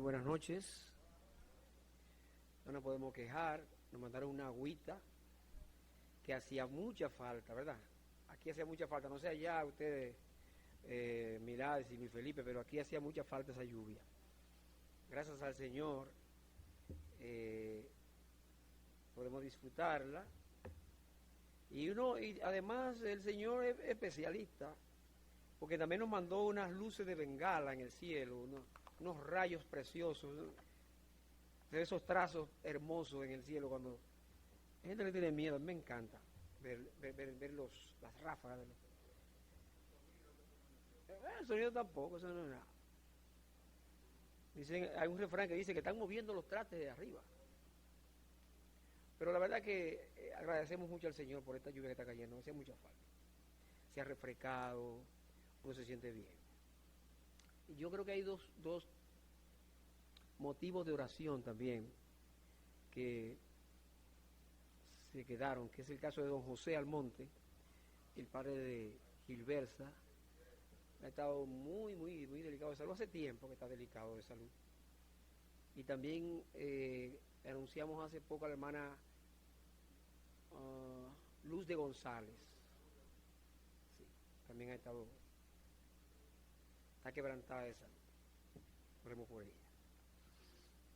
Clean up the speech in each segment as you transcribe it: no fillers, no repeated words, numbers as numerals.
buenas noches. No nos podemos quejar. Nos mandaron una agüita que hacía mucha falta, ¿verdad? Aquí hacía mucha falta. No sé allá ustedes, Mirades y mi Felipe, pero aquí hacía mucha falta esa lluvia. Gracias al Señor podemos disfrutarla. Y además el Señor es especialista, porque también nos mandó unas luces de bengala en el cielo, unos rayos preciosos, esos trazos hermosos en el cielo. Cuando la gente le tiene miedo, me encanta ver las ráfagas de los... El sonido tampoco, eso no es nada. Dicen, hay un refrán que dice que están moviendo los trastes de arriba. Pero la verdad que agradecemos mucho al Señor por esta lluvia que está cayendo, hacía mucha falta. Se ha refrescado, uno se siente bien. Y yo creo que hay dos motivos de oración también que se quedaron, que es el caso de don José Almonte, el padre de Gilbersa. Ha estado muy delicado de salud, hace tiempo que está delicado de salud. Y también anunciamos hace poco a la hermana Luz de González. Sí, también está quebrantada de salud. Oremos por ella.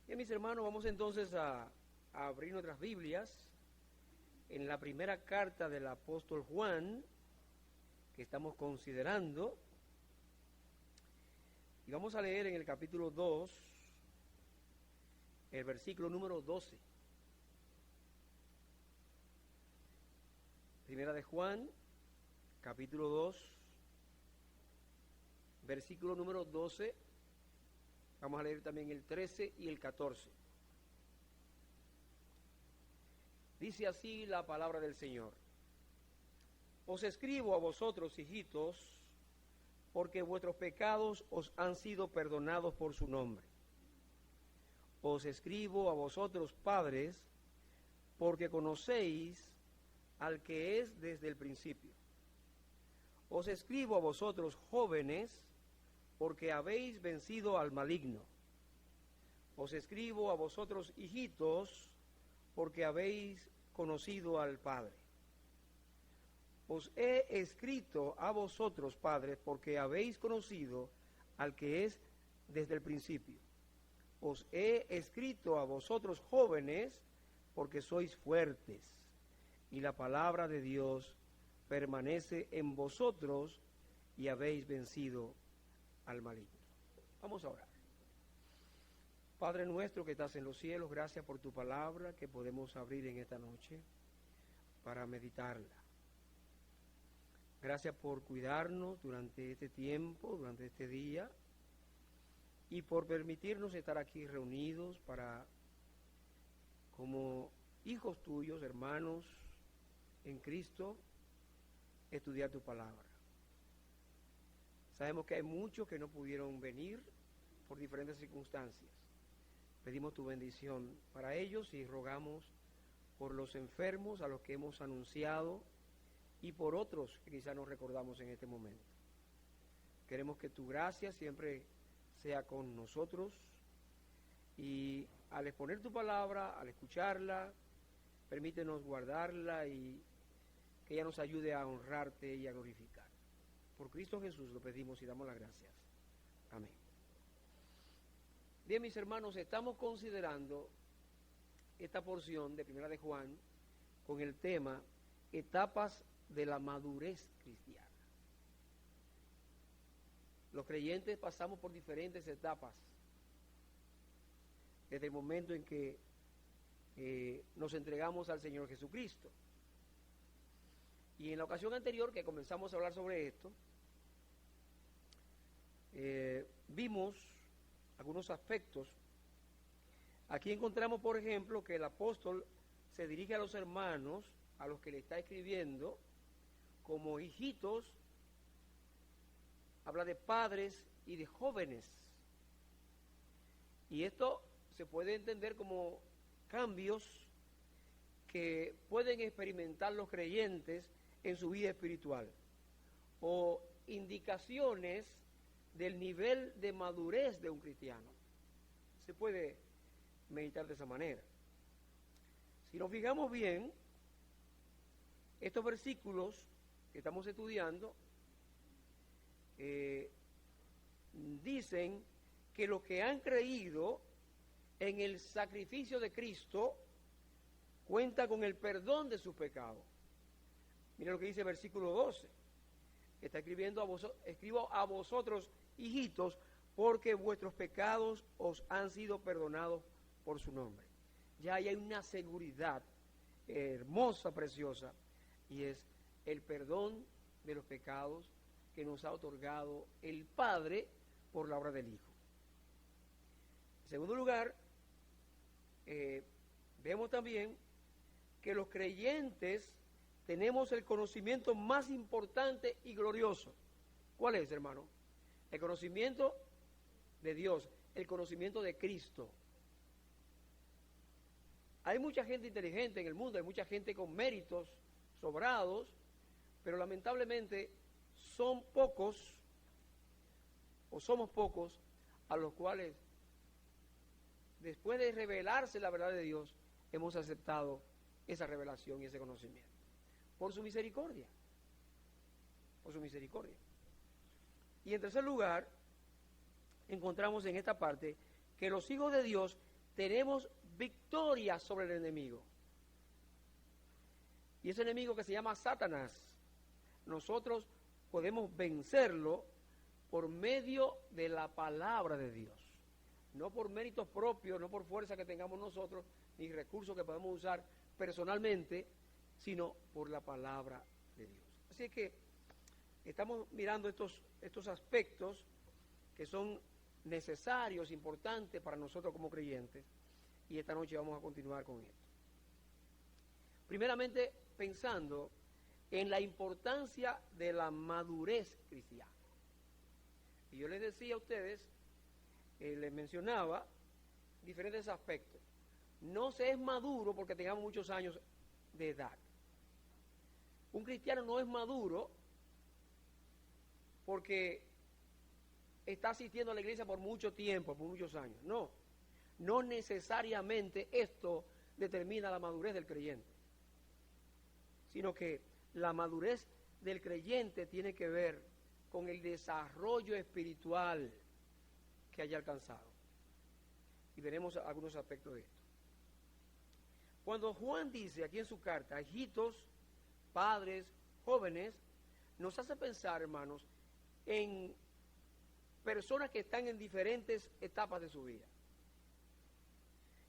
Bien, mis hermanos, vamos entonces a abrir nuestras Biblias en la primera carta del apóstol Juan, que estamos considerando. Y vamos a leer en el capítulo 2, el versículo número 12. Primera de Juan, capítulo 2, versículo número 12. Vamos a leer también el 13 y el 14. Dice así la palabra del Señor. Os escribo a vosotros, hijitos, porque vuestros pecados os han sido perdonados por su nombre. Os escribo a vosotros, padres, porque conocéis al que es desde el principio. Os escribo a vosotros, jóvenes, porque habéis vencido al maligno. Os escribo a vosotros, hijitos, porque habéis conocido al Padre. Os he escrito a vosotros, padres, porque habéis conocido al que es desde el principio. Os he escrito a vosotros, jóvenes, porque sois fuertes, y la palabra de Dios permanece en vosotros, y habéis vencido al maligno. Vamos a orar. Padre nuestro que estás en los cielos, gracias por tu palabra que podemos abrir en esta noche para meditarla. Gracias por cuidarnos durante este tiempo, durante este día, y por permitirnos estar aquí reunidos para, como hijos tuyos, hermanos en Cristo, estudiar tu palabra. Sabemos que hay muchos que no pudieron venir por diferentes circunstancias. Pedimos tu bendición para ellos y rogamos por los enfermos a los que hemos anunciado y por otros que quizás nos recordamos en este momento. Queremos que tu gracia siempre sea con nosotros y al exponer tu palabra, al escucharla, permítenos guardarla y que ella nos ayude a honrarte y a glorificar. Por Cristo Jesús lo pedimos y damos las gracias. Amén. Bien, mis hermanos, estamos considerando esta porción de Primera de Juan con el tema etapas de la madurez cristiana. Los creyentes pasamos por diferentes etapas desde el momento en que nos entregamos al Señor Jesucristo. Y en la ocasión anterior que comenzamos a hablar sobre esto, vimos algunos aspectos. Aquí encontramos, por ejemplo, que el apóstol se dirige a los hermanos, a los que le está escribiendo, como hijitos, habla de padres y de jóvenes. Y esto se puede entender como cambios que pueden experimentar los creyentes en su vida espiritual, o indicaciones del nivel de madurez de un cristiano. puede meditar de esa manera. Si nos fijamos bien, estos versículos que estamos estudiando dicen que los que han creído en el sacrificio de Cristo cuenta con el perdón de sus pecados. Mira lo que dice el versículo 12. Está escribo a vosotros, hijitos, porque vuestros pecados os han sido perdonados por su nombre. Ya hay una seguridad hermosa, preciosa, y es el perdón de los pecados que nos ha otorgado el Padre por la obra del Hijo. En segundo lugar, vemos también que los creyentes tenemos el conocimiento más importante y glorioso. ¿Cuál es, hermano? El conocimiento de Dios, el conocimiento de Cristo. Hay mucha gente inteligente en el mundo, hay mucha gente con méritos sobrados, pero lamentablemente son pocos, o somos pocos, a los cuales, después de revelarse la verdad de Dios, hemos aceptado esa revelación y ese conocimiento. Por su misericordia. Por su misericordia. Y en tercer lugar, encontramos en esta parte que los hijos de Dios tenemos victoria sobre el enemigo. Y ese enemigo que se llama Satanás, nosotros podemos vencerlo por medio de la palabra de Dios. No por méritos propios, no por fuerza que tengamos nosotros, ni recursos que podemos usar personalmente, sino por la palabra de Dios. Así que estamos mirando estos aspectos que son necesarios, importantes para nosotros como creyentes, y esta noche vamos a continuar con esto. Primeramente, pensando en la importancia de la madurez cristiana. Y yo les decía a ustedes, les mencionaba diferentes aspectos. No se es maduro porque tengamos muchos años de edad. Un cristiano no es maduro porque está asistiendo a la iglesia por mucho tiempo, por muchos años. No, no necesariamente esto determina la madurez del creyente, sino que la madurez del creyente tiene que ver con el desarrollo espiritual que haya alcanzado. Y veremos algunos aspectos de esto. Cuando Juan dice aquí en su carta, hijitos, padres, jóvenes, nos hace pensar, hermanos, en personas que están en diferentes etapas de su vida.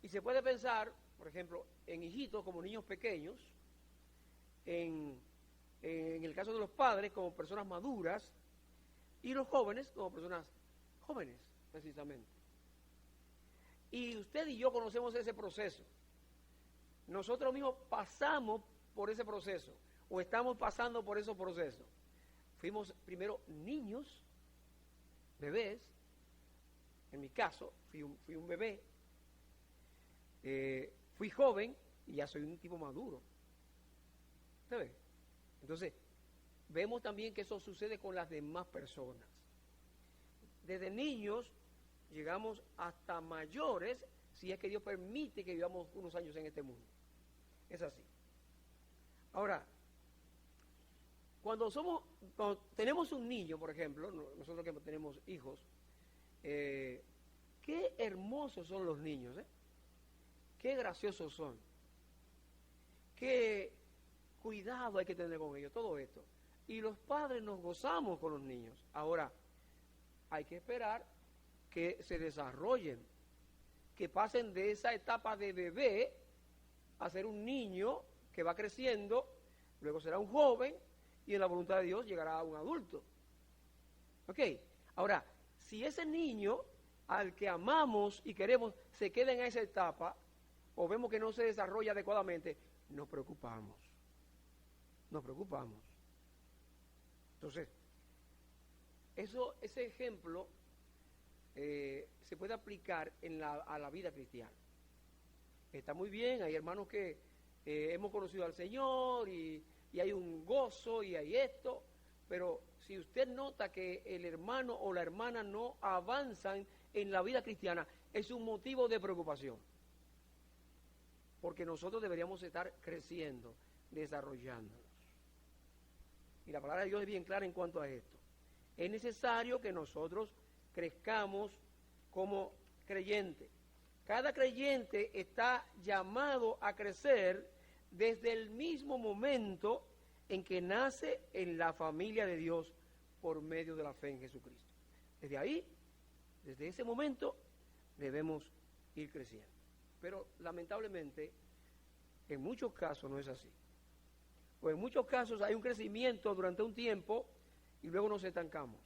Y se puede pensar, por ejemplo, en hijitos como niños pequeños, en el caso de los padres como personas maduras, y los jóvenes como personas jóvenes, precisamente. Y usted y yo conocemos ese proceso. Nosotros mismos pasamos por ese proceso, o estamos pasando por esos procesos. Fuimos primero niños, bebés. En mi caso, fui un bebé. Fui joven y ya soy un tipo maduro. ¿Usted ve? Entonces, vemos también que eso sucede con las demás personas. Desde niños llegamos hasta mayores, si es que Dios permite que vivamos unos años en este mundo. Es así. Ahora, cuando tenemos un niño, por ejemplo, nosotros que tenemos hijos, qué hermosos son los niños, qué graciosos son, qué cuidado hay que tener con ellos, todo esto. Y los padres nos gozamos con los niños. Ahora, hay que esperar que se desarrollen, que pasen de esa etapa de bebé a ser un niño que va creciendo, luego será un joven y en la voluntad de Dios llegará a un adulto. ¿Ok? Ahora, si ese niño al que amamos y queremos se queda en esa etapa o vemos que no se desarrolla adecuadamente, nos preocupamos. Nos preocupamos. Entonces, ese ejemplo se puede aplicar a la vida cristiana. Está muy bien, hay hermanos que hemos conocido al Señor y hay un gozo y hay esto, pero si usted nota que el hermano o la hermana no avanzan en la vida cristiana, es un motivo de preocupación, porque nosotros deberíamos estar creciendo, desarrollándonos. Y la palabra de Dios es bien clara en cuanto a esto. Es necesario que nosotros crezcamos como creyentes. Cada creyente está llamado a crecer desde el mismo momento en que nace en la familia de Dios por medio de la fe en Jesucristo. Desde ahí, desde ese momento, debemos ir creciendo. Pero lamentablemente, en muchos casos no es así. O en muchos casos hay un crecimiento durante un tiempo y luego nos estancamos.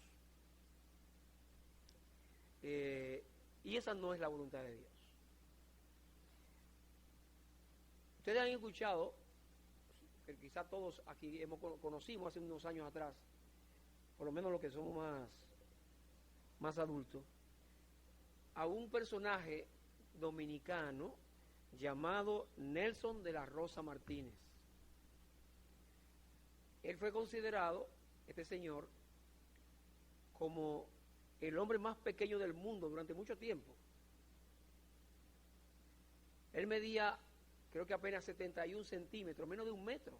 Y esa no es la voluntad de Dios. Ustedes han escuchado, que quizá todos aquí conocimos hace unos años atrás, por lo menos los que somos más adultos, a un personaje dominicano llamado Nelson de la Rosa Martínez. Él fue considerado, este señor, como el hombre más pequeño del mundo durante mucho tiempo. Él medía, creo que apenas 71 centímetros, menos de 1 metro.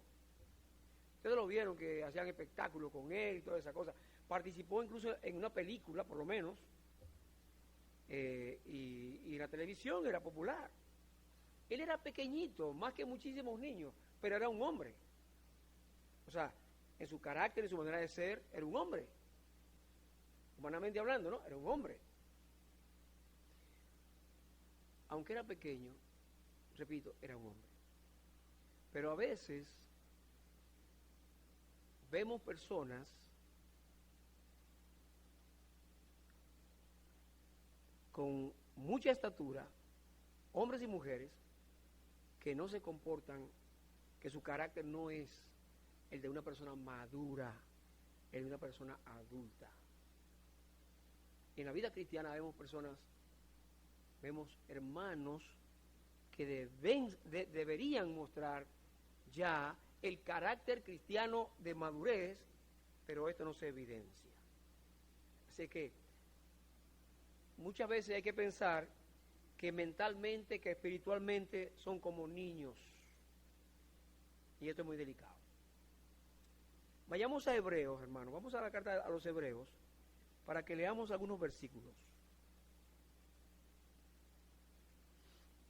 Ustedes lo vieron, que hacían espectáculos con él y toda esa cosa. Participó incluso en una película, por lo menos, y en la televisión era popular. Él era pequeñito, más que muchísimos niños, pero era un hombre. O sea, en su carácter, en su manera de ser, era un hombre. Humanamente hablando, ¿no? Era un hombre. Aunque era pequeño, repito, era un hombre. Pero a veces vemos personas con mucha estatura, hombres y mujeres, que no se comportan, que su carácter no es el de una persona madura, el de una persona adulta. En la vida cristiana vemos personas, vemos hermanos que deberían mostrar ya el carácter cristiano de madurez, pero esto no se evidencia. Así que muchas veces hay que pensar que mentalmente, que espiritualmente son como niños. Y esto es muy delicado. Vayamos a Hebreos, hermanos. Vamos a la carta a los Hebreos para que leamos algunos versículos.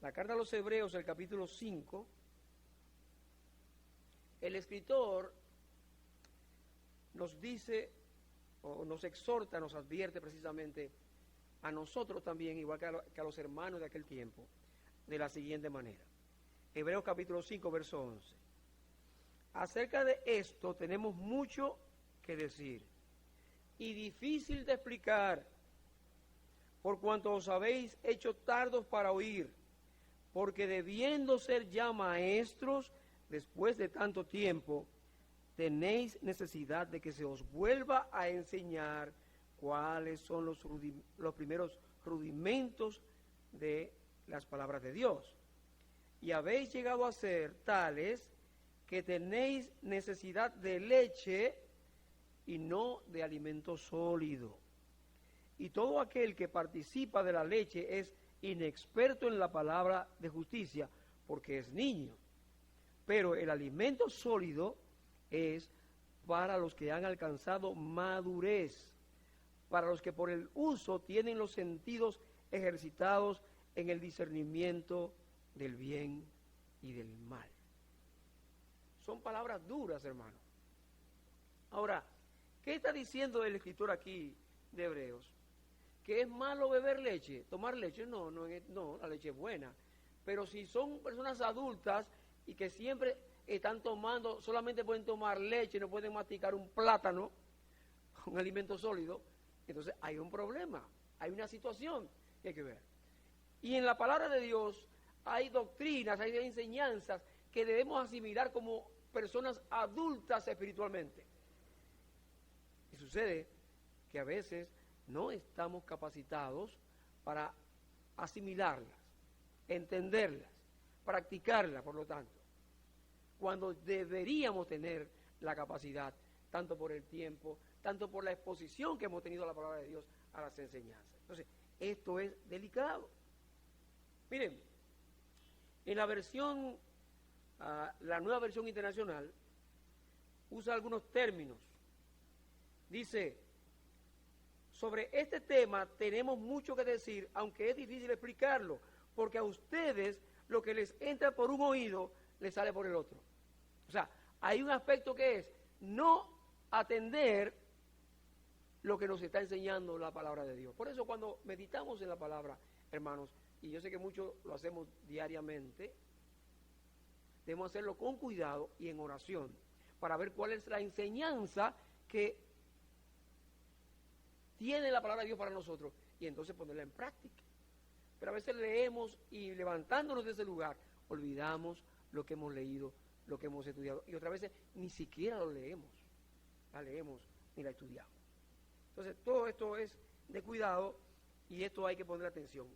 La carta a los Hebreos, el capítulo 5. El escritor nos dice, o nos exhorta, nos advierte precisamente a nosotros también, igual que a los hermanos de aquel tiempo, de la siguiente manera. Hebreos capítulo 5, verso 11. Acerca de esto tenemos mucho que decir y difícil de explicar, por cuanto os habéis hecho tardos para oír, porque debiendo ser ya maestros, después de tanto tiempo, tenéis necesidad de que se os vuelva a enseñar cuáles son los primeros rudimentos de las palabras de Dios. Y habéis llegado a ser tales que tenéis necesidad de leche y no de alimento sólido. Y todo aquel que participa de la leche es inexperto en la palabra de justicia, porque es niño. Pero el alimento sólido es para los que han alcanzado madurez, para los que por el uso tienen los sentidos ejercitados en el discernimiento del bien y del mal. Son palabras duras, hermano. Ahora, ¿qué está diciendo el escritor aquí de Hebreos? ¿Que es malo beber leche? ¿Tomar leche? No, la leche es buena. Pero si son personas adultas y que siempre están tomando, solamente pueden tomar leche, no pueden masticar un plátano, un alimento sólido, entonces hay un problema, hay una situación que hay que ver. Y en la palabra de Dios hay doctrinas, hay enseñanzas que debemos asimilar como personas adultas espiritualmente. Y sucede que a veces no estamos capacitados para asimilarlas, entenderlas, practicarlas, por lo tanto, cuando deberíamos tener la capacidad, tanto por el tiempo, tanto por la exposición que hemos tenido a la palabra de Dios, a las enseñanzas. Entonces, esto es delicado. Miren, en la versión, la nueva versión internacional, usa algunos términos. Dice, sobre este tema tenemos mucho que decir, aunque es difícil explicarlo, porque a ustedes lo que les entra por un oído, les sale por el otro. O sea, hay un aspecto que es no atender lo que nos está enseñando la palabra de Dios. Por eso cuando meditamos en la palabra, hermanos, y yo sé que muchos lo hacemos diariamente, debemos hacerlo con cuidado y en oración, para ver cuál es la enseñanza que tiene la palabra de Dios para nosotros, y entonces ponerla en práctica. Pero a veces leemos y levantándonos de ese lugar, olvidamos lo que hemos leído, lo que hemos estudiado, y otras veces ni siquiera lo leemos, la leemos ni la estudiamos. Entonces todo esto es de cuidado y esto hay que poner atención.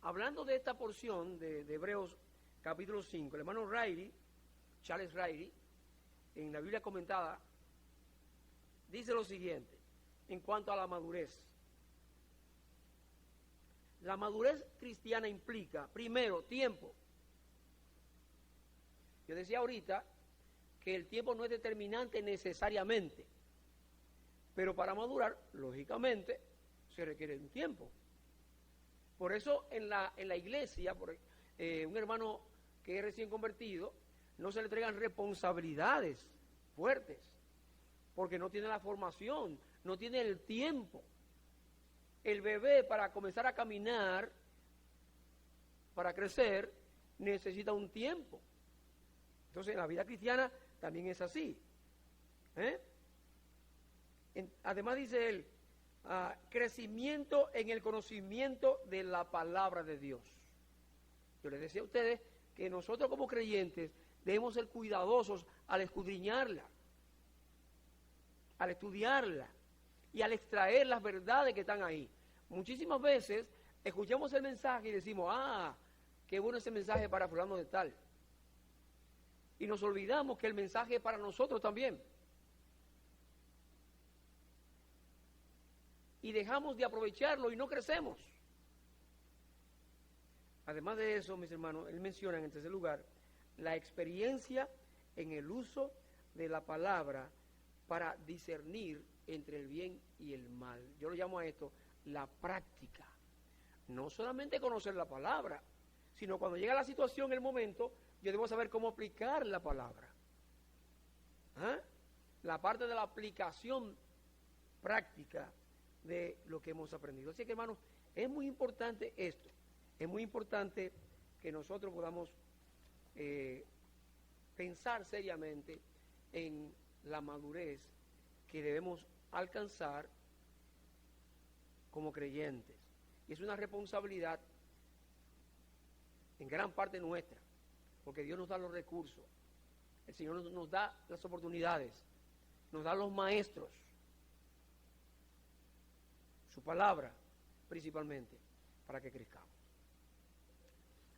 Hablando de esta porción de Hebreos capítulo 5, el hermano Riley, Charles Riley, en la Biblia comentada, dice lo siguiente, en cuanto a la madurez. La madurez cristiana implica, primero, tiempo. Yo decía ahorita que el tiempo no es determinante necesariamente, pero para madurar, lógicamente, se requiere un tiempo. Por eso en la iglesia, un hermano que es recién convertido, no se le entregan responsabilidades fuertes, porque no tiene la formación, no tiene el tiempo. El bebé para comenzar a caminar, para crecer, necesita un tiempo. Entonces en la vida cristiana también es así. Además dice él, crecimiento en el conocimiento de la palabra de Dios. Yo les decía a ustedes que nosotros como creyentes debemos ser cuidadosos al escudriñarla, al estudiarla y al extraer las verdades que están ahí. Muchísimas veces escuchamos el mensaje y decimos, qué bueno ese mensaje para fulano de tal. Y nos olvidamos que el mensaje es para nosotros también. Y dejamos de aprovecharlo y no crecemos. Además de eso, mis hermanos, él menciona en tercer lugar la experiencia en el uso de la palabra para discernir entre el bien y el mal. Yo lo llamo a esto la práctica. No solamente conocer la palabra, sino cuando llega la situación, el momento, yo debo saber cómo aplicar la palabra. La parte de la aplicación práctica de lo que hemos aprendido. Así que, hermanos, es muy importante esto. Es muy importante que nosotros podamos pensar seriamente en la madurez que debemos alcanzar como creyentes. Y es una responsabilidad en gran parte nuestra, porque Dios nos da los recursos, el Señor nos da las oportunidades, nos da los maestros, su palabra principalmente, para que crezcamos.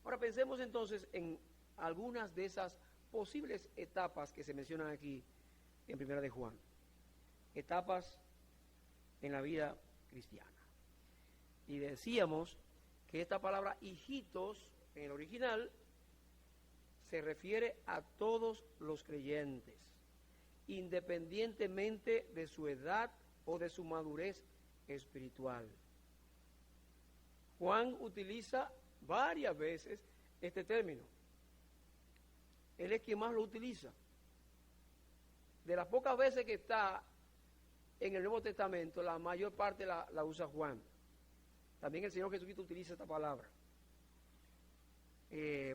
Ahora pensemos entonces en algunas de esas posibles etapas que se mencionan aquí en Primera de Juan. Etapas en la vida cristiana. Y decíamos que esta palabra hijitos en el original se refiere a todos los creyentes, independientemente de su edad o de su madurez espiritual. Juan utiliza varias veces este término. Él es quien más lo utiliza. De las pocas veces que está en el Nuevo Testamento, la mayor parte la usa Juan. También el Señor Jesucristo utiliza esta palabra.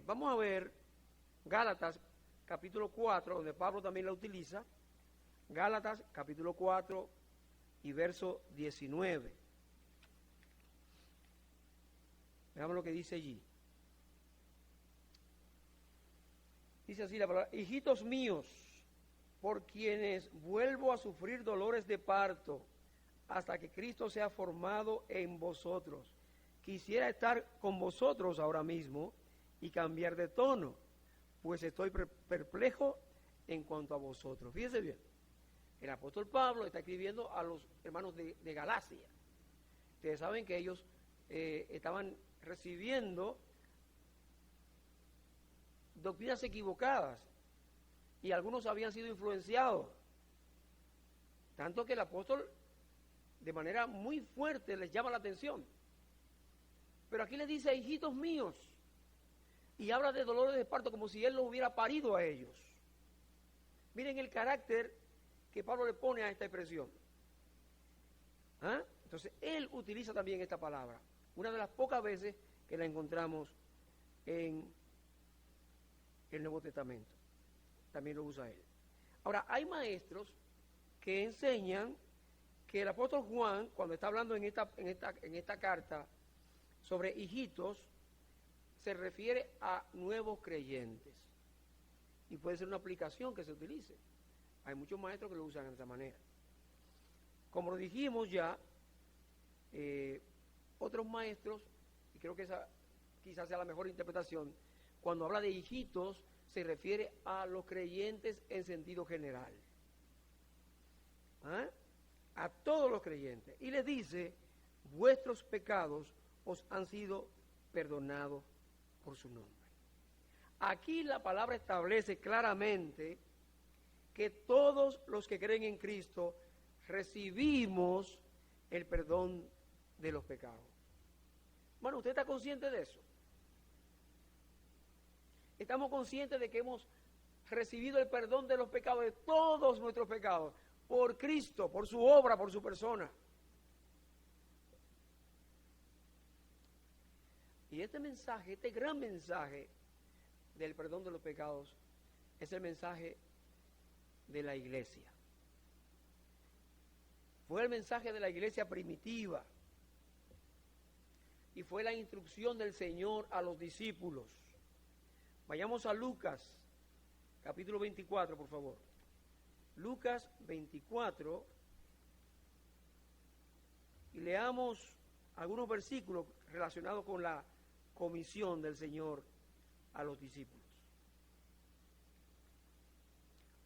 Vamos a ver Gálatas capítulo 4, donde Pablo también la utiliza. Gálatas capítulo 4 y verso 19. Veamos lo que dice allí. Dice así la palabra: hijitos míos, por quienes vuelvo a sufrir dolores de parto, hasta que Cristo sea formado en vosotros. Quisiera estar con vosotros ahora mismo y cambiar de tono, pues estoy perplejo en cuanto a vosotros. Fíjense bien, el apóstol Pablo está escribiendo a los hermanos de Galacia. Ustedes saben que ellos estaban recibiendo doctrinas equivocadas y algunos habían sido influenciados, tanto que el apóstol de manera muy fuerte les llama la atención. Pero aquí les dice, hijitos míos, y habla de dolores de parto como si él los hubiera parido a ellos. Miren el carácter que Pablo le pone a esta expresión. ¿Ah? Entonces, él utiliza también esta palabra, una de las pocas veces que la encontramos en el Nuevo Testamento. También lo usa él. Ahora, hay maestros que enseñan que el apóstol Juan, cuando está hablando en esta carta sobre hijitos, se refiere a nuevos creyentes. Y puede ser una aplicación que se utilice. Hay muchos maestros que lo usan de esa manera. Como lo dijimos ya, otros maestros, y creo que esa quizás sea la mejor interpretación, cuando habla de hijitos, se refiere a los creyentes en sentido general. ¿Ah? A todos los creyentes. Y les dice, vuestros pecados os han sido perdonados por su nombre. Aquí la palabra establece claramente que todos los que creen en Cristo recibimos el perdón de los pecados. Bueno, ¿usted está consciente de eso? Estamos conscientes de que hemos recibido el perdón de los pecados, de todos nuestros pecados, por Cristo, por su obra, por su persona. Y este mensaje, este gran mensaje del perdón de los pecados, es el mensaje de la iglesia. Fue el mensaje de la iglesia primitiva. Y fue la instrucción del Señor a los discípulos. Vayamos a Lucas, capítulo 24, por favor. Lucas 24, y leamos algunos versículos relacionados con la comisión del Señor a los discípulos.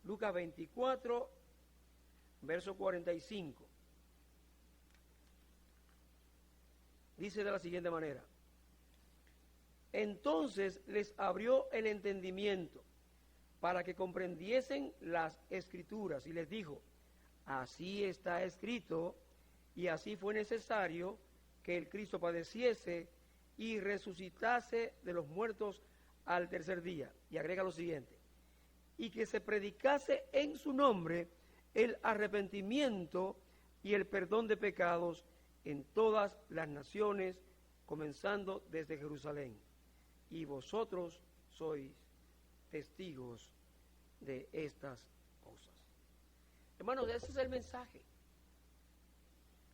Lucas 24, verso 45. Dice de la siguiente manera: entonces les abrió el entendimiento para que comprendiesen las Escrituras, y les dijo, así está escrito, y así fue necesario que el Cristo padeciese y resucitase de los muertos al tercer día. Y agrega lo siguiente, y que se predicase en su nombre el arrepentimiento y el perdón de pecados en todas las naciones, comenzando desde Jerusalén. Y vosotros sois testigos de estas cosas. Hermanos, ese es el mensaje.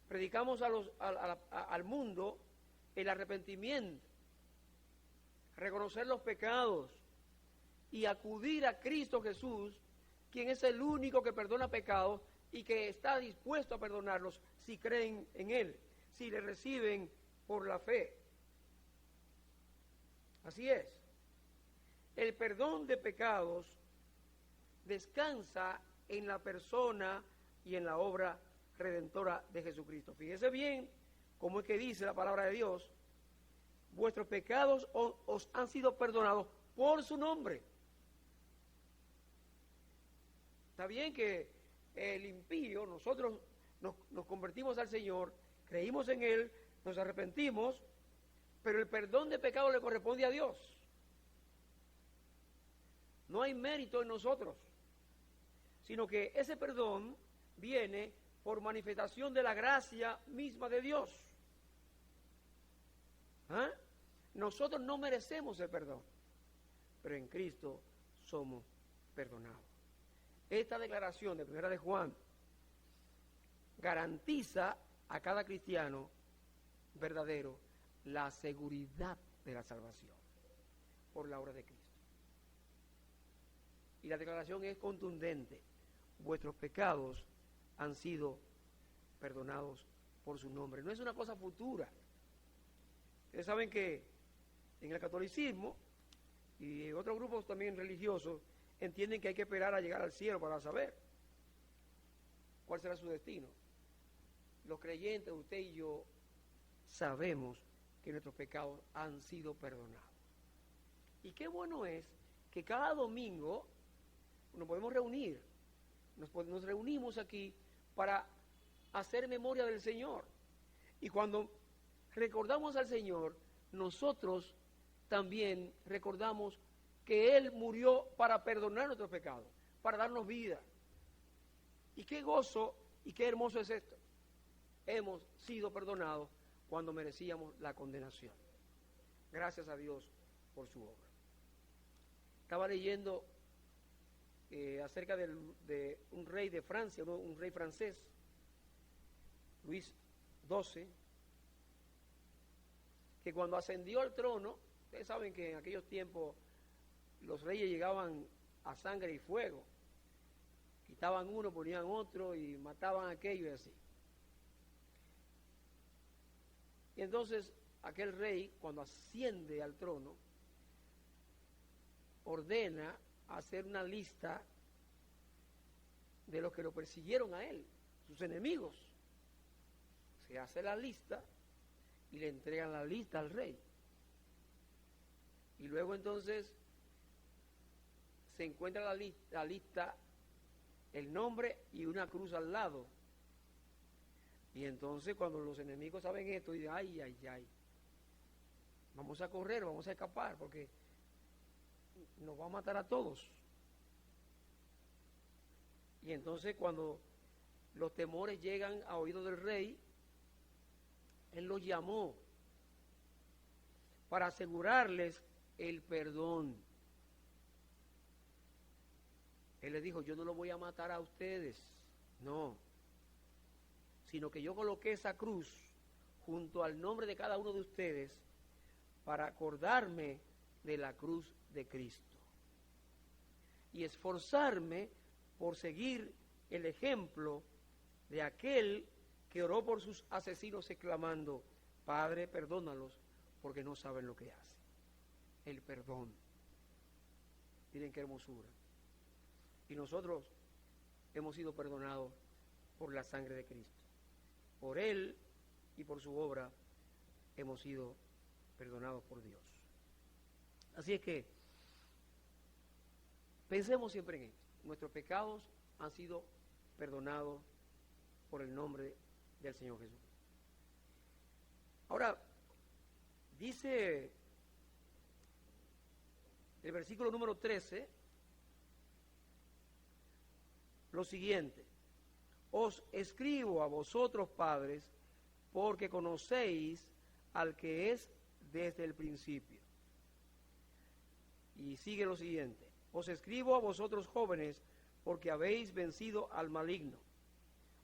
Predicamos al mundo el arrepentimiento, reconocer los pecados y acudir a Cristo Jesús, quien es el único que perdona pecados y que está dispuesto a perdonarlos si creen en Él, si le reciben por la fe. Así es. El perdón de pecados descansa en la persona y en la obra redentora de Jesucristo. Fíjese bien cómo es que dice la palabra de Dios: vuestros pecados os han sido perdonados por su nombre. Está bien que el impío, nosotros nos convertimos al Señor, creímos en Él, nos arrepentimos, pero el perdón de pecado le corresponde a Dios. No hay mérito en nosotros, sino que ese perdón viene por manifestación de la gracia misma de Dios. ¿Ah? Nosotros no merecemos el perdón, pero en Cristo somos perdonados. Esta declaración de Primera de Juan garantiza a cada cristiano verdadero la seguridad de la salvación por la obra de Cristo. Y la declaración es contundente: vuestros pecados han sido perdonados por su nombre. No es una cosa futura. Ustedes saben que en el catolicismo y en otros grupos también religiosos entienden que hay que esperar a llegar al cielo para saber cuál será su destino. Los creyentes, usted y yo, sabemos que nuestros pecados han sido perdonados. Y qué bueno es que cada domingo nos podemos reunir, nos reunimos aquí para hacer memoria del Señor. Y cuando recordamos al Señor, nosotros también recordamos que Él murió para perdonar nuestros pecados, para darnos vida. Y qué gozo y qué hermoso es esto. Hemos sido perdonados cuando merecíamos la condenación. Gracias a Dios por su obra. Estaba leyendo acerca de un rey de Francia, un rey francés, Luis XII, que cuando ascendió al trono, ustedes saben que en aquellos tiempos los reyes llegaban a sangre y fuego, quitaban uno, ponían otro y mataban a aquello y así. Y entonces aquel rey, cuando asciende al trono, ordena hacer una lista de los que lo persiguieron a él, sus enemigos. Se hace la lista y le entregan la lista al rey. Y luego entonces se encuentra la lista, el nombre y una cruz al lado. Y entonces cuando los enemigos saben esto, dicen, ay, ay, ay, vamos a correr, vamos a escapar, porque nos va a matar a todos. Y entonces cuando los temores llegan a oídos del rey, él los llamó para asegurarles el perdón. Él les dijo, yo no los voy a matar a ustedes, no, sino que yo coloqué esa cruz junto al nombre de cada uno de ustedes para acordarme de la cruz de Cristo y esforzarme por seguir el ejemplo de aquel que oró por sus asesinos exclamando, Padre, perdónalos porque no saben lo que hacen. El perdón. Miren qué hermosura. Y nosotros hemos sido perdonados por la sangre de Cristo. Por Él y por su obra hemos sido perdonados por Dios. Así es que pensemos siempre en esto. Nuestros pecados han sido perdonados por el nombre del Señor Jesús. Ahora, dice el versículo número 13 lo siguiente: os escribo a vosotros, padres, porque conocéis al que es desde el principio. Y sigue lo siguiente: os escribo a vosotros, jóvenes, porque habéis vencido al maligno.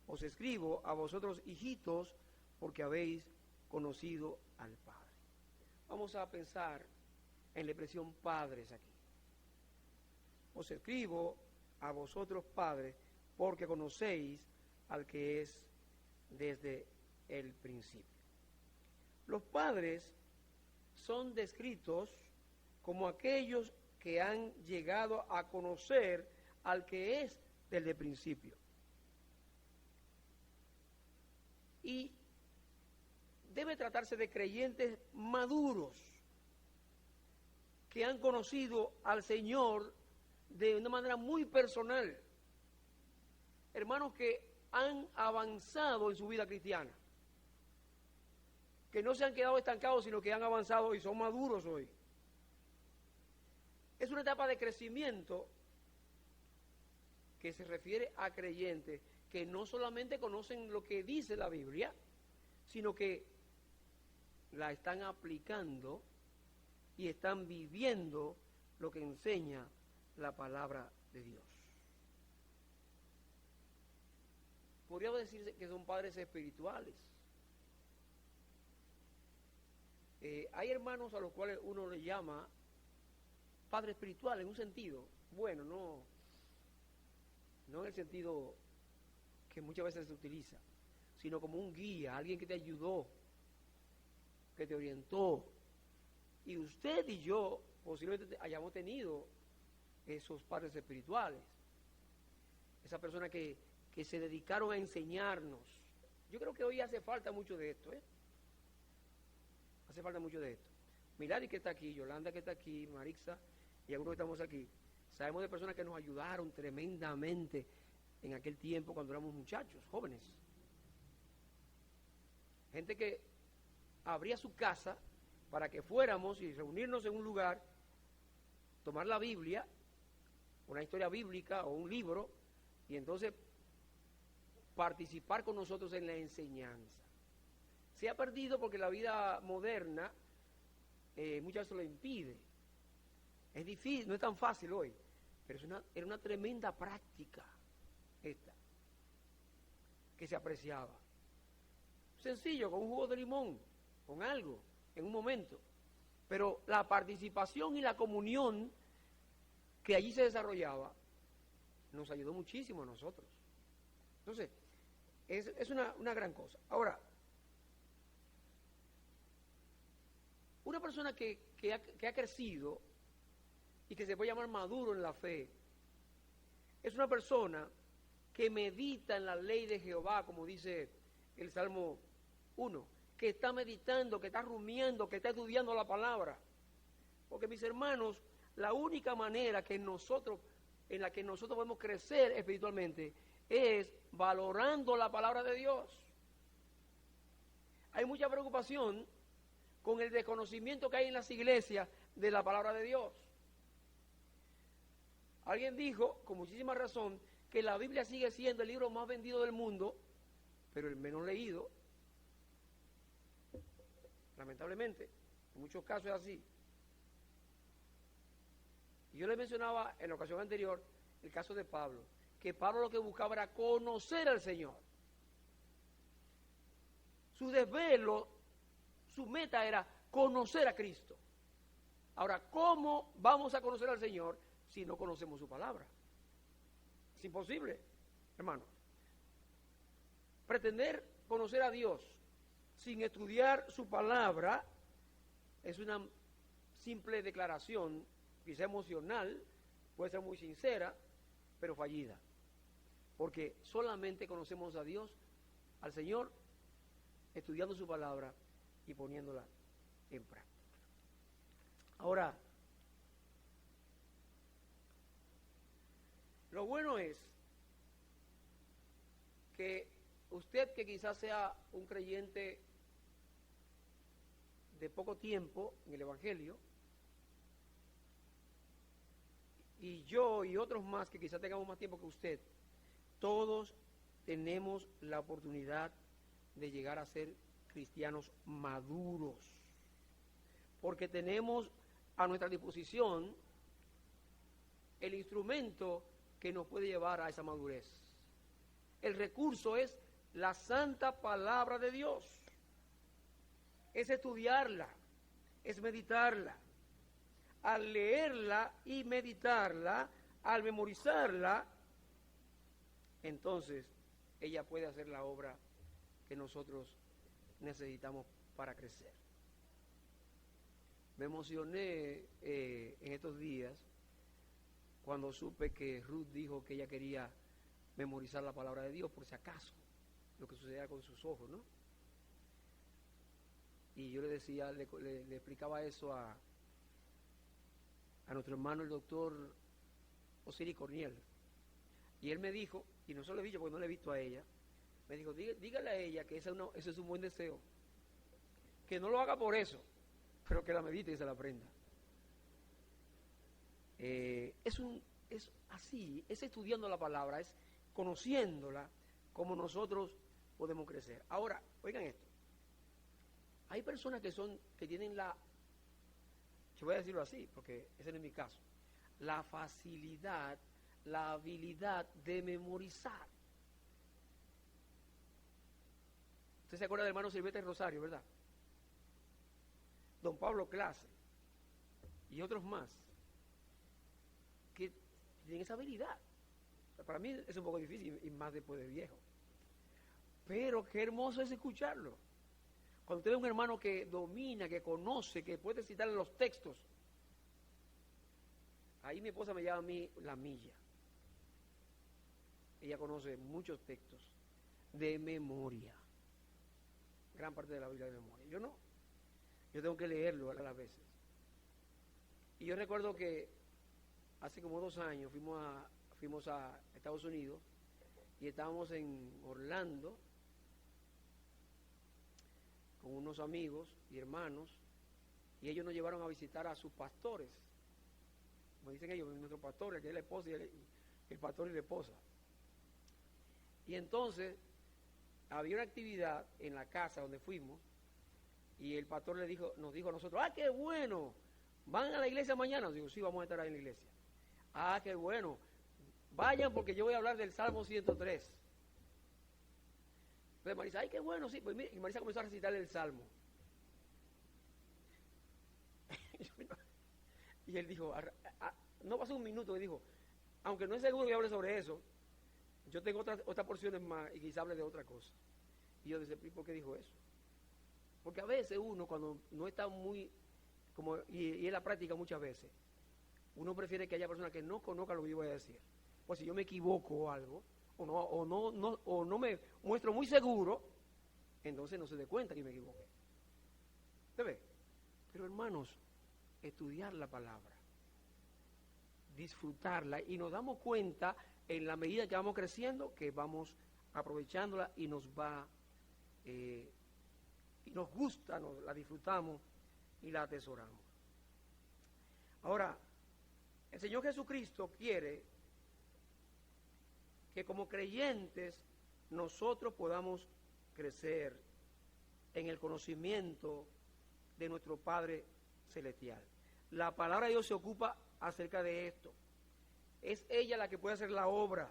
Os escribo a vosotros, hijitos, porque habéis conocido al Padre. Vamos a pensar en la expresión padres aquí. Os escribo a vosotros, padres, porque conocéis al que es desde el principio. Los padres son descritos como aquellos que han llegado a conocer al que es desde el principio. Y debe tratarse de creyentes maduros que han conocido al Señor de una manera muy personal. Hermanos que han avanzado en su vida cristiana, que no se han quedado estancados, sino que han avanzado y son maduros hoy. Es una etapa de crecimiento que se refiere a creyentes que no solamente conocen lo que dice la Biblia, sino que la están aplicando y están viviendo lo que enseña la palabra de Dios. Podríamos decir que son padres espirituales. Hay hermanos a los cuales uno le llama padre espiritual en un sentido, bueno, no en el sentido que muchas veces se utiliza, sino como un guía, alguien que te ayudó, que te orientó. Y usted y yo posiblemente hayamos tenido esos padres espirituales, esas personas que se dedicaron a enseñarnos. Yo creo que hoy hace falta mucho de esto, Hace falta mucho de esto. Milady que está aquí, Yolanda que está aquí, Marixa y algunos que estamos aquí. Sabemos de personas que nos ayudaron tremendamente en aquel tiempo cuando éramos muchachos, jóvenes. Gente que abría su casa para que fuéramos y reunirnos en un lugar, tomar la Biblia, una historia bíblica o un libro, y entonces participar con nosotros en la enseñanza. Se ha perdido porque la vida moderna muchas veces lo impide. Es difícil, no es tan fácil hoy, pero era una tremenda práctica esta, que se apreciaba. Sencillo, con un jugo de limón, con algo, en un momento. Pero la participación y la comunión que allí se desarrollaba nos ayudó muchísimo a nosotros. Entonces, es una gran cosa. Ahora, una persona que ha crecido y que se puede llamar maduro en la fe, es una persona que medita en la ley de Jehová, como dice el Salmo 1, que está meditando, que está rumiando, que está estudiando la palabra. Porque, mis hermanos, la única manera en la que nosotros podemos crecer espiritualmente es valorando la palabra de Dios. Hay mucha preocupación con el desconocimiento que hay en las iglesias de la palabra de Dios. Alguien dijo, con muchísima razón, que la Biblia sigue siendo el libro más vendido del mundo, pero el menos leído. Lamentablemente, en muchos casos es así. Y yo le mencionaba en la ocasión anterior el caso de Pablo, que Pablo lo que buscaba era conocer al Señor. Su desvelo, su meta era conocer a Cristo. Ahora, ¿cómo vamos a conocer al Señor si no conocemos su palabra? Es imposible, hermano. Pretender conocer a Dios sin estudiar su palabra es una simple declaración, quizá emocional, puede ser muy sincera, pero fallida. Porque solamente conocemos a Dios, al Señor, estudiando su palabra y poniéndola en práctica. Ahora, lo bueno es que usted, que quizás sea un creyente de poco tiempo en el Evangelio, y yo y otros más que quizás tengamos más tiempo que usted, todos tenemos la oportunidad de llegar a ser cristianos maduros, porque tenemos a nuestra disposición el instrumento que nos puede llevar a esa madurez. El recurso es la santa palabra de Dios. Es estudiarla, es meditarla. Al leerla y meditarla, al memorizarla, entonces ella puede hacer la obra que nosotros necesitamos para crecer. Me emocioné en estos días cuando supe que Ruth dijo que ella quería memorizar la palabra de Dios por si acaso, lo que sucediera con sus ojos, ¿no? Y yo le decía, le explicaba eso a nuestro hermano el doctor Osiris Corniel, y él me dijo, y no se lo he dicho porque no le he visto a ella, me dijo, dígale a ella que ese es un buen deseo, que no lo haga por eso, pero que la medite y se la aprenda. Es así, es estudiando la palabra, es conociéndola como nosotros podemos crecer. Ahora, oigan esto, hay personas que tienen yo voy a decirlo así, porque ese no es mi caso, la facilidad, la habilidad de memorizar. Usted se acuerda del hermano Silvestre Rosario, ¿verdad? Don Pablo Clase y otros más que tienen esa habilidad. Para mí es un poco difícil, y más después de viejo. Pero qué hermoso es escucharlo. Cuando usted ve un hermano que domina, que conoce, que puede citar los textos, ahí mi esposa me llama a mí la milla. Ella conoce muchos textos de memoria, gran parte de la Biblia de memoria. Yo no. Yo tengo que leerlo a las veces. Y yo recuerdo que hace como 2 años fuimos a Estados Unidos y estábamos en Orlando con unos amigos y hermanos, y ellos nos llevaron a visitar a sus pastores. Como dicen ellos, nuestro pastor, que es la esposa y el pastor y la esposa. Y entonces había una actividad en la casa donde fuimos, y el pastor nos dijo a nosotros: ¡ah, qué bueno! ¿Van a la iglesia mañana? Digo, sí, vamos a estar ahí en la iglesia. ¡Ah, qué bueno! Vayan, porque yo voy a hablar del Salmo 103. Entonces Marisa: ¡ay, qué bueno! Sí, pues mire, y Marisa comenzó a recitar el Salmo. Y él dijo, no pasó un minuto, y dijo: aunque no es seguro que hable sobre eso, yo tengo otras porciones más y quizá hable de otra cosa. Y yo decía: ¿por qué dijo eso? Porque a veces uno, cuando no está muy, y en la práctica muchas veces, uno prefiere que haya personas que no conozcan lo que yo voy a decir. Pues si yo me equivoco o algo, o no me muestro muy seguro, entonces no se dé cuenta que me equivoqué. ¿Se ve? Pero hermanos, estudiar la palabra, disfrutarla, y nos damos cuenta en la medida que vamos creciendo que vamos aprovechándola y nos va y nos gusta, la disfrutamos y la atesoramos. Ahora, el Señor Jesucristo quiere que como creyentes nosotros podamos crecer en el conocimiento de nuestro Padre Celestial. La palabra de Dios se ocupa acerca de esto. Es ella la que puede hacer la obra.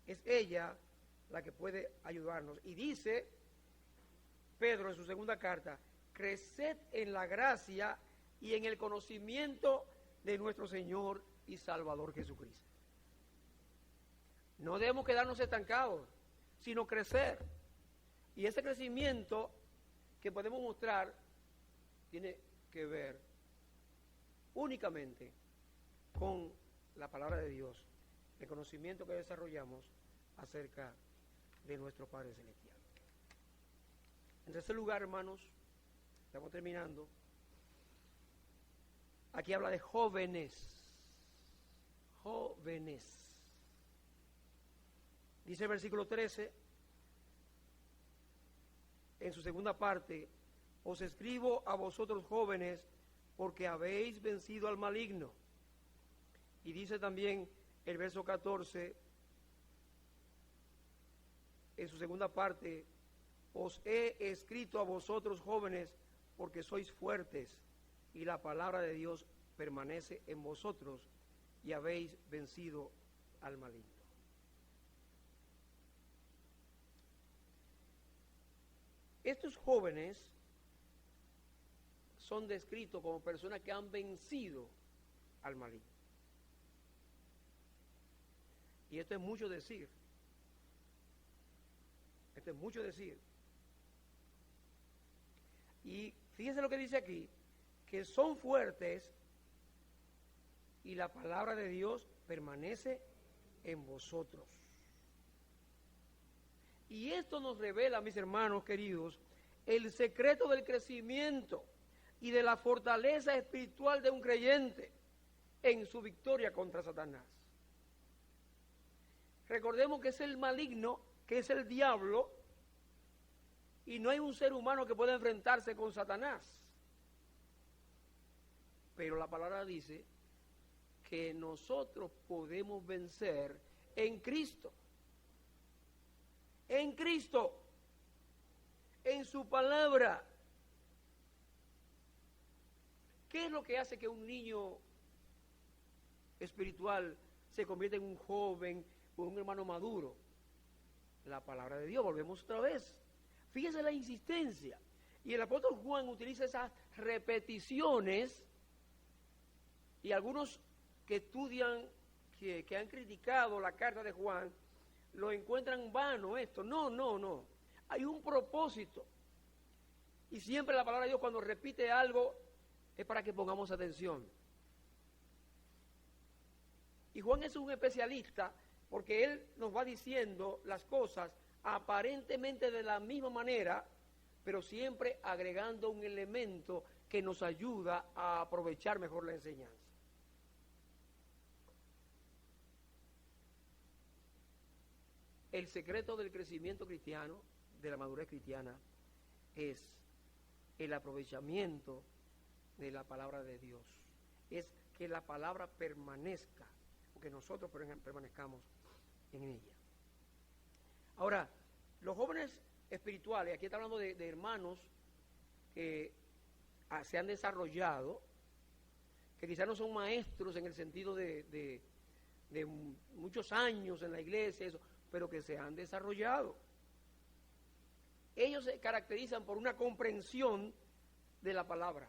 Es ella la que puede ayudarnos. Y dice Pedro en su segunda carta: creced en la gracia y en el conocimiento de nuestro Señor y Salvador Jesucristo. No debemos quedarnos estancados, sino crecer. Y ese crecimiento que podemos mostrar tiene que ver únicamente con la palabra de Dios, el conocimiento que desarrollamos acerca de nuestro Padre Celestial. En tercer lugar, hermanos, estamos terminando. Aquí habla de jóvenes. Jóvenes. Dice el versículo 13, en su segunda parte: os escribo a vosotros jóvenes, porque habéis vencido al maligno. Y dice también el verso 14, en su segunda parte: os he escrito a vosotros jóvenes, porque sois fuertes, y la palabra de Dios permanece en vosotros, y habéis vencido al maligno. Estos jóvenes son descritos como personas que han vencido al maligno. Y esto es mucho decir. Esto es mucho decir. Y fíjense lo que dice aquí: que son fuertes y la palabra de Dios permanece en vosotros. Y esto nos revela, mis hermanos queridos, el secreto del crecimiento y de la fortaleza espiritual de un creyente en su victoria contra Satanás. Recordemos que es el maligno, que es el diablo, y no hay un ser humano que pueda enfrentarse con Satanás. Pero la palabra dice que nosotros podemos vencer en Cristo. En Cristo, en su palabra. ¿Qué es lo que hace que un niño espiritual se convierta en un joven o un hermano maduro? La palabra de Dios. Volvemos otra vez. Fíjese la insistencia. Y el apóstol Juan utiliza esas repeticiones, y algunos que estudian, que han criticado la carta de Juan, lo encuentran vano esto. No. Hay un propósito. Y siempre la palabra de Dios, cuando repite algo, es para que pongamos atención. Y Juan es un especialista porque él nos va diciendo las cosas aparentemente de la misma manera, pero siempre agregando un elemento que nos ayuda a aprovechar mejor la enseñanza. El secreto del crecimiento cristiano, de la madurez cristiana, es el aprovechamiento de la palabra de Dios. Es que la palabra permanezca, o que nosotros permanezcamos en ella. Ahora, los jóvenes espirituales, aquí está hablando de hermanos que se han desarrollado, que quizás no son maestros en el sentido de muchos años en la iglesia, eso, pero que se han desarrollado. Ellos se caracterizan por una comprensión de la palabra,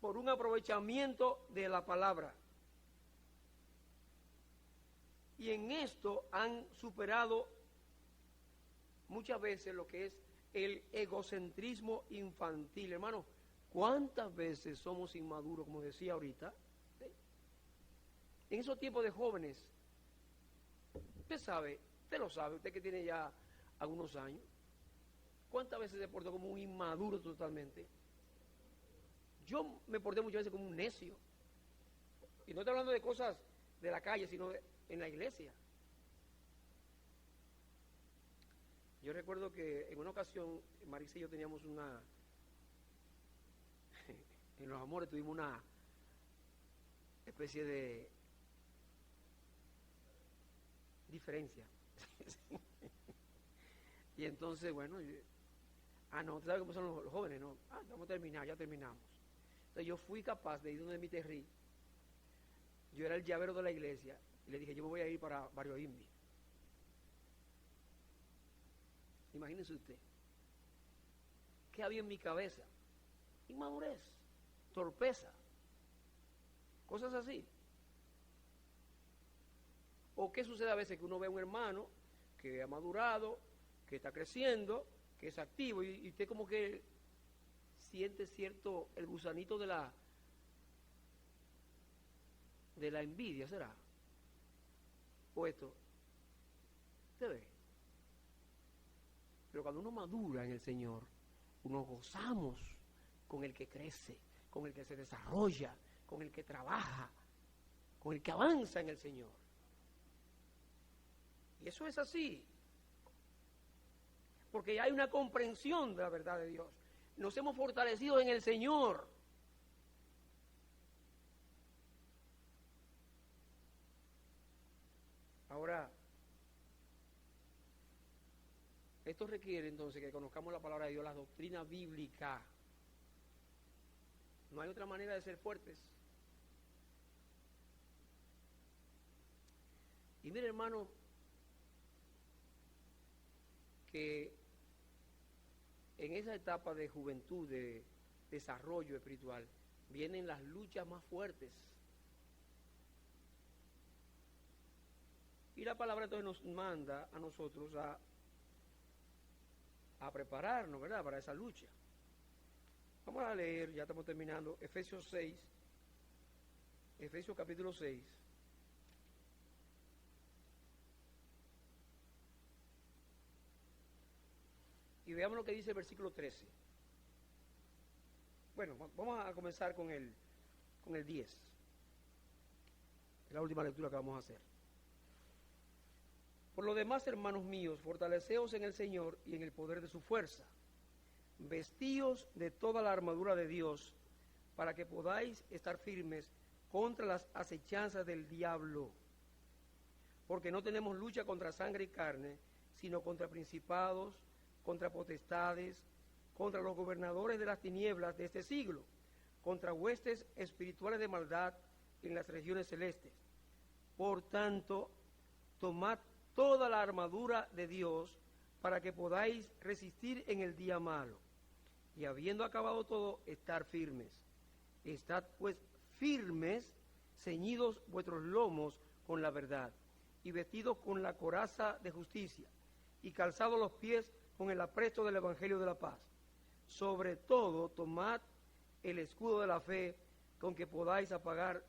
por un aprovechamiento de la palabra. Y en esto han superado muchas veces lo que es el egocentrismo infantil. Hermano, ¿cuántas veces somos inmaduros, como decía ahorita? ¿Sí? En esos tiempos de jóvenes, usted sabe, usted lo sabe, usted que tiene ya algunos años, ¿cuántas veces se portó como un inmaduro totalmente? Yo me porté muchas veces como un necio. Y no estoy hablando de cosas de la calle, sino en la iglesia. Yo recuerdo que en una ocasión, Marisa y yo teníamos en Los Amores tuvimos una especie de diferencia. Y entonces, bueno, no, ¿sabes cómo son los jóvenes? No, vamos a terminar, ya terminamos. Entonces yo fui capaz de ir donde mi terrí. Yo era el llavero de la iglesia y le dije, yo me voy a ir para Barrio Invi. Imagínense usted, ¿qué había en mi cabeza? Inmadurez, torpeza, cosas así. ¿O qué sucede a veces? Que uno ve a un hermano que ha madurado, que está creciendo, que es activo, y usted como que siente cierto, el gusanito de la envidia, ¿será? O esto, ¿usted ve? Pero cuando uno madura en el Señor, uno gozamos con el que crece, con el que se desarrolla, con el que trabaja, con el que avanza en el Señor. Y eso es así. Porque hay una comprensión de la verdad de Dios. Nos hemos fortalecido en el Señor. Ahora, esto requiere entonces que conozcamos la palabra de Dios, la doctrina bíblica. No hay otra manera de ser fuertes. Y mire, hermano, que en esa etapa de juventud, de desarrollo espiritual, vienen las luchas más fuertes. Y la palabra entonces nos manda a nosotros a prepararnos, ¿verdad?, para esa lucha. Vamos a leer, ya estamos terminando, Efesios capítulo 6. Y veamos lo que dice el versículo 13. Bueno, vamos a comenzar con el 10. Es la última lectura que vamos a hacer. Por lo demás, hermanos míos, fortaleceos en el Señor y en el poder de su fuerza. Vestíos de toda la armadura de Dios, para que podáis estar firmes contra las acechanzas del diablo. Porque no tenemos lucha contra sangre y carne, sino contra principados, contra potestades, contra los gobernadores de las tinieblas de este siglo, contra huestes espirituales de maldad en las regiones celestes. Por tanto, tomad toda la armadura de Dios para que podáis resistir en el día malo. Y habiendo acabado todo, estar firmes. Estad pues firmes, ceñidos vuestros lomos con la verdad, y vestidos con la coraza de justicia, y calzados los pies con el apresto del evangelio de la paz. Sobre todo, tomad el escudo de la fe, con que podáis apagar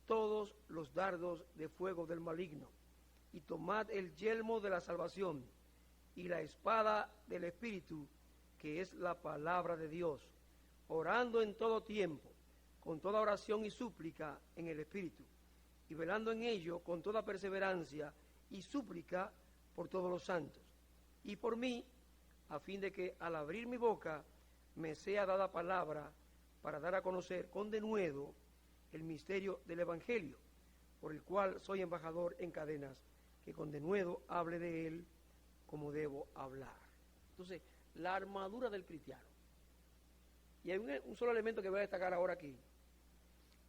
todos los dardos de fuego del maligno. Y tomad el yelmo de la salvación y la espada del Espíritu, que es la palabra de Dios, orando en todo tiempo, con toda oración y súplica en el Espíritu, y velando en ello con toda perseverancia y súplica por todos los santos, y por mí, a fin de que al abrir mi boca me sea dada palabra para dar a conocer con denuedo el misterio del Evangelio, por el cual soy embajador en cadenas, que con denuedo hable de él como debo hablar. Entonces, la armadura del cristiano. Y hay un solo elemento que voy a destacar ahora aquí,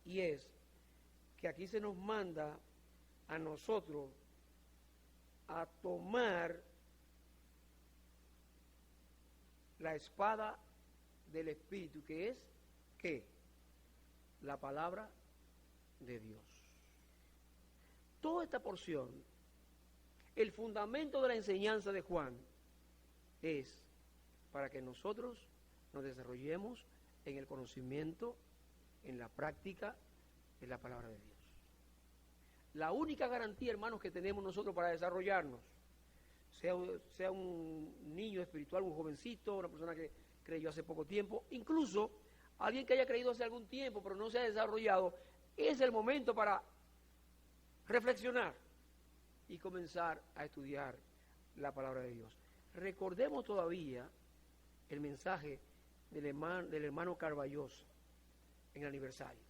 y es que aquí se nos manda a nosotros a tomar la espada del Espíritu, que es, ¿qué? La palabra de Dios. Toda esta porción, el fundamento de la enseñanza de Juan, es para que nosotros nos desarrollemos en el conocimiento, en la práctica de la palabra de Dios. La única garantía, hermanos, que tenemos nosotros para desarrollarnos, sea un niño espiritual, un jovencito, una persona que creyó hace poco tiempo, incluso alguien que haya creído hace algún tiempo pero no se ha desarrollado, es el momento para reflexionar y comenzar a estudiar la palabra de Dios. Recordemos todavía el mensaje del hermano Carballosa en el aniversario.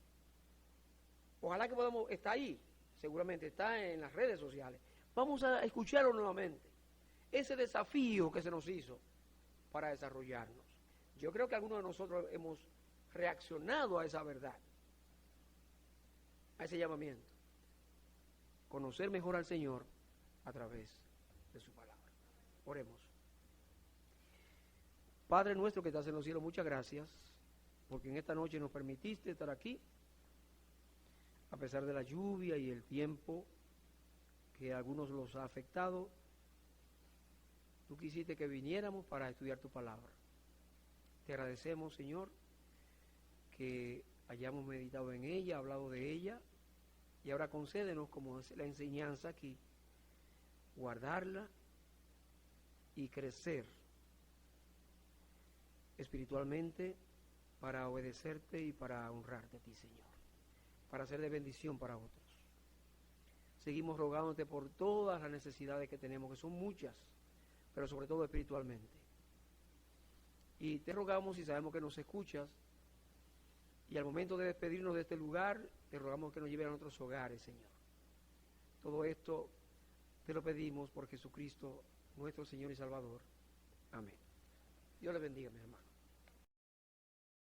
Ojalá que podamos, está ahí, seguramente está en las redes sociales. Vamos a escucharlo nuevamente. Ese desafío que se nos hizo para desarrollarnos. Yo creo que algunos de nosotros hemos reaccionado a esa verdad, a ese llamamiento. Conocer mejor al Señor a través de su palabra. Oremos. Padre nuestro que estás en los cielos, muchas gracias, porque en esta noche nos permitiste estar aquí, a pesar de la lluvia y el tiempo que a algunos los ha afectado. Tú quisiste que viniéramos para estudiar tu palabra. Te agradecemos, Señor, que hayamos meditado en ella, hablado de ella, y ahora concédenos, como es la enseñanza aquí, guardarla y crecer espiritualmente para obedecerte y para honrarte a ti, Señor, para ser de bendición para otros. Seguimos rogándote por todas las necesidades que tenemos, que son muchas, pero sobre todo espiritualmente. Y te rogamos, y sabemos que nos escuchas, y al momento de despedirnos de este lugar, te rogamos que nos lleven a nuestros hogares, Señor. Todo esto te lo pedimos por Jesucristo, nuestro Señor y Salvador. Amén. Dios le bendiga, mis hermanos.